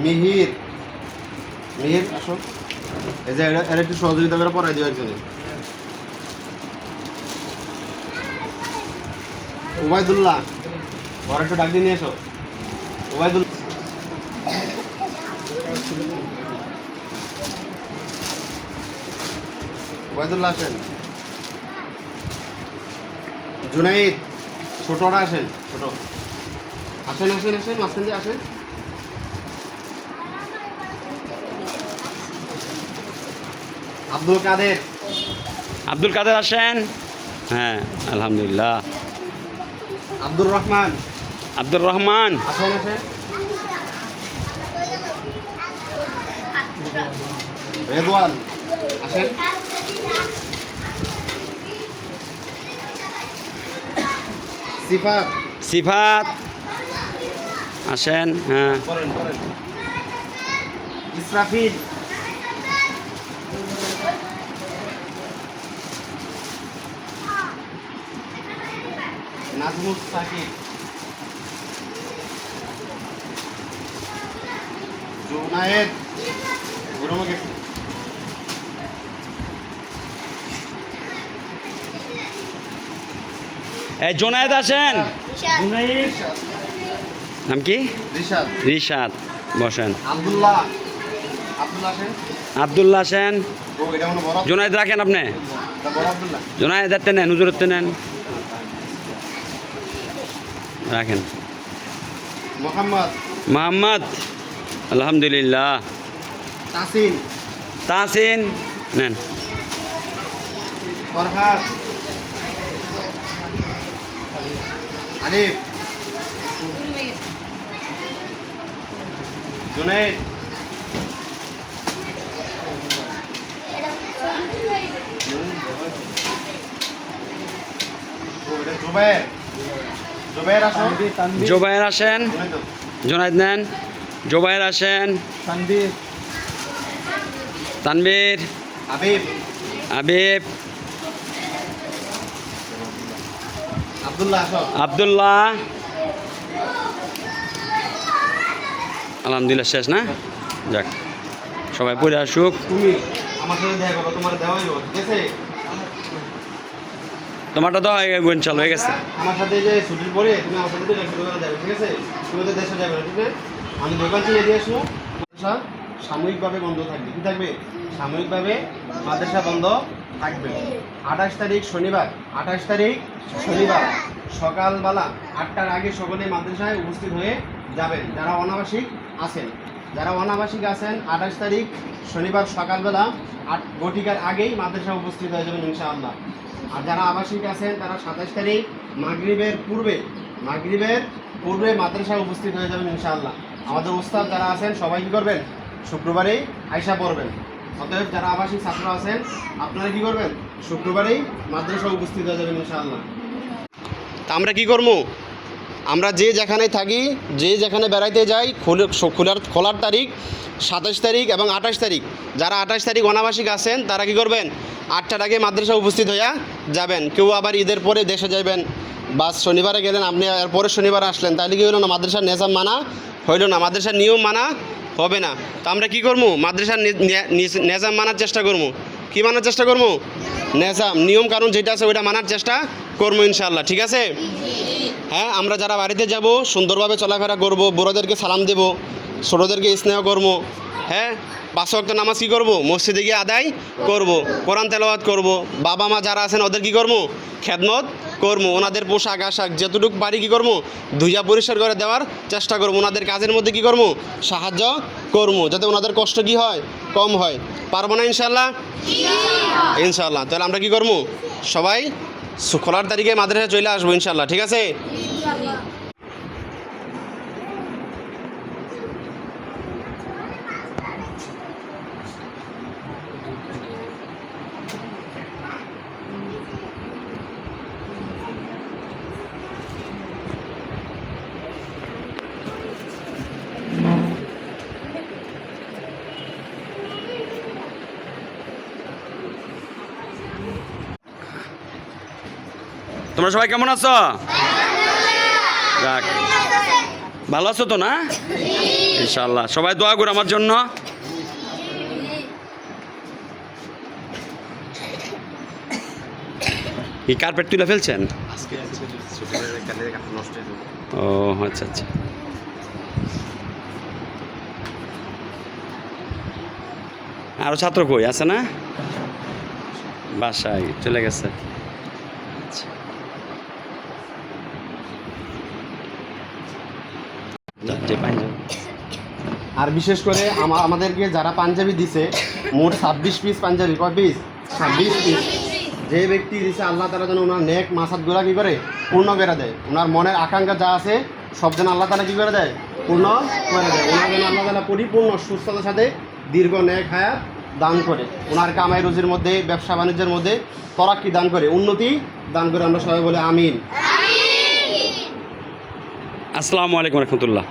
মিহির মিহির আসো, এই যে এর একটু সহযোগিতা করে পড়াই দেওয়ার জন্য। ওবায়দুল্লাহ, ঘরে একটু ডাক দিয়ে নিয়ে এসো। ওবায়দুল্লাহ, ওবায়দুল্লাহ আসেন। জুনাইদ, ছোটরা আসেন, ছোট আসেন আসেন আসেন, মাঝখান দিয়ে আসেন। আব্দুল কাদের, আব্দুল কাদের আসেন। হ্যাঁ আলহামদুলিল্লাহ। আব্দুর রহমান, আব্দুর রহমান আসেন আসেন। রেদওয়ান আসেন। সিফাত, সিফাত আসেন। হ্যাঁ করেন করেন। ইসরাফিল, নাজমুস সাকিব, জুনায়েদ, ঘুরমো গেছে। এই জোনায়েদ আসেন। নাম কি? রিশাদ, রিশাদ বসেন। আব্দুল্লাহ, আব্দুল্লাহ আসেন। আব্দুল্লাহ আসেন। ও এটা মনে বড়, জোনায়েদ রাখেন আপনি। এটা বড় আব্দুল্লাহ। জোনায়েদ হাতে নেন, হুজুরতে নেন, রাখেন। মোহাম্মদ, মোহাম্মদ আলহামদুলিল্লাহ। তাসিন, তাহসিন নেন। ফরহাদ, আলিফ, জুনাইদ, জুবাইর, জুবাইর আসো। জোবায়ের আসেন। জুনাইদ, জোনায়েদ নেন। জোবায়ের আসেন। তানভীর, তানবীর, হাবিব, আবিব, আব্দুল্লাহ আসো। আব্দুল্লাহ। আলহামদুলিল্লাহ শেষ না? যাক, সবাই পড়ে আসুক। তুমি আমার সাথে দেখা করো, তোমার দেওয়াই হোক, ঠিক আছে? তোমারটা তো ইনশাল্লাহ হয়ে গেছে। আমার সাথে যে ছুটির পরে তুমি আমার সাথে শুরু করে যাবে, ঠিক আছে? তুমি তো দেশে যাবে না, ঠিক আছে? আমি দোকান থেকে দিয়ে আসবো। মাদ্রাসা সাময়িকভাবে বন্ধ থাকবে। কি থাকবে? সাময়িকভাবে মাদ্রাসা বন্ধ থাকবে। 28 তারিখ শনিবার, 28 তারিখ শনিবার সকালবেলা 8টার আগে সকলে মাদ্রাসায় উপস্থিত হয়ে যাবেন যারা অনাবাসিক আছেন। যারা অনাবাসিক আছেন 28 তারিখ শনিবার সকালবেলা 8 ঘটিকার আগেই মাদ্রাসায় উপস্থিত হয়ে যাবেন ইনশাআল্লাহ। আর যারা আবাসিক আছেন তারা 27 তারিখ মাগরিবের পূর্বে মাদ্রাসায় উপস্থিত হয়ে যাবেন ইনশাআল্লাহ। আমাদের উস্তাদ যারা আছেন সবাই কী করবেন? শুক্রবারেই আয়সা পড়বেন। অতএব যারা আবাসিক ছাত্র আছেন আপনারা কি করবেন? শুক্রবারেই মাদ্রাসায় উপস্থিত হয়ে যাবেন ইনশাআল্লাহ। তা আমরা কি করবো? আমরা যে যেখানে থাকি, যে যেখানে বেড়াইতে যাই, খোলার তারিখ 27 তারিখ এবং 28 তারিখ। যারা 28 তারিখ অনাবাসিক আছেন তারা কি করবেন? 8টার আগে মাদ্রাসা উপস্থিত হইয়া যাবেন। কেউ আবার ঈদের পরে দেশে যাবেন, বাস শনিবারে গেলেন, আপনি এর পরে শনিবারে আসলেন, তাহলে কি হলো না? মাদ্রাসার নিজাম মানা হইল না, মাদ্রাসার নিয়ম মানা হবে না। তো আমরা কি করবো? মাদ্রাসার নিজাম মানার চেষ্টা করবো। কি মানার চেষ্টা করবো? নিজাম, নিয়ম কারণ যেটা আছে ওইটা মানার চেষ্টা করবো ইনশাআল্লাহ, ঠিক আছে? হ্যাঁ, আমরা যারা বাড়িতে যাব সুন্দরভাবে চলাফেরা করব, বড়োদেরকে সালাম দেব, ছোটোদেরকে স্নেহ করবো। হ্যাঁ, 5 ওয়াক্ত নামাজ কী করবো? মসজিদে গিয়ে আদায় করব, কোরআন তেলাওয়াত করব। বাবা মা যারা আছেন ওদের কী করবো? খেদমত করবো। ওনাদের পোশাক আশাক যতটুকু পারি কী করবো? ধুইয়া পরিষ্কার করে দেওয়ার চেষ্টা করবো। ওনাদের কাজের মধ্যে কী করবো? সাহায্য করবো, যাতে ওনাদের কষ্ট কী হয়? কম হয়। পারবো না ইনশাআল্লাহ? ইনশাআল্লাহ। তাহলে আমরা কী করবো? সবাই খোলার তারিখে মাদ্রাসায় চলে আসবো ইনশাআল্লাহ, ঠিক আছে? তোমরা সবাই কেমন আছো? যাক, ভালো আছো তো না ইনশাআল্লাহ সবাই দোয়া করো আমার জন্য। কি কার্পেট তুলে ফেলছেন? আজকে নষ্ট হয়ে যাবে। ও আচ্ছা আচ্ছা। আরো ছাত্র কই আছে না? বাসায় চলে গেছে। আচ্ছা। যে পাঞ্জাবি আর বিশেষ করে আমাদেরকে যারা পাঞ্জাবি দিছে মোট 26 পিস পাঞ্জাবি, কয় পিস? 26 পিস। যে ব্যক্তি দিছে আল্লাহ তাআলা যেন ওনার নেক মাসাদগুলা কি করে পূর্ণ করে দেয়, ওনার মনের আকাঙ্ক্ষা যা আছে সব যেন আল্লাহ তাআলা কি করে দেয়, পূর্ণ করে দেয়। ওনার যেন আল্লাহ তাআলা পরিপূর্ণ সুস্থতার সাথে দীর্ঘ নেক হায়াত দান করে, ওনার কামাই রুজির মধ্যে ব্যবসা বাণিজ্যের মধ্যে তরাক্কি দান করে, উন্নতি দান করে। আমরা সবাই বলে আমিন। আসসালামু আলাইকুম রহমতুল্লাহ।